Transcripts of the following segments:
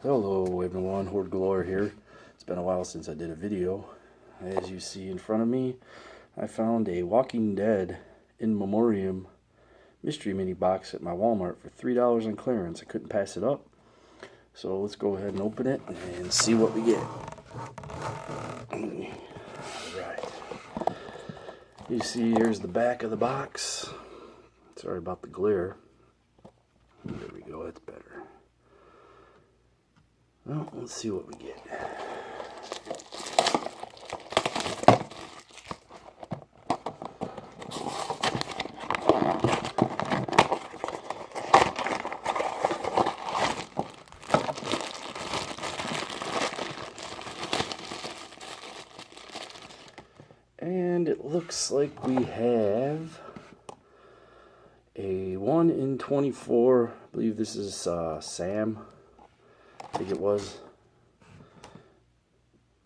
Hello everyone, Horde Galore here. It's been a while since I did a video. As you see in front of me, I found a Walking Dead in memoriam mystery mini box at my Walmart for $3 on clearance. I couldn't pass it up. So let's go ahead and open it and see what we get. Alright. You see here's the back of the box. Sorry about the glare. There we go, that's better. Well, let's see what we get. And it looks like we have a 1 in 24. I believe this is Sam. I think it was,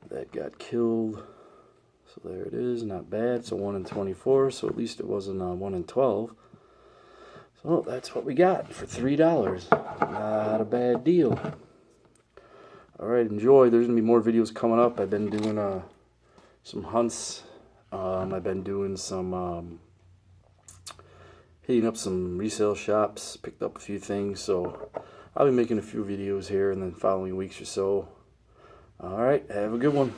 that got killed. So there it is, not bad. So 1 in 24, so at least it wasn't 1 in 12. So that's what we got for $3. Not a bad deal. Alright, enjoy. There's going to be more videos coming up. I've been doing some hunts. I've been doing some hitting up some resale shops, picked up a few things, so I'll be making a few videos here in the following weeks or so. Alright, have a good one.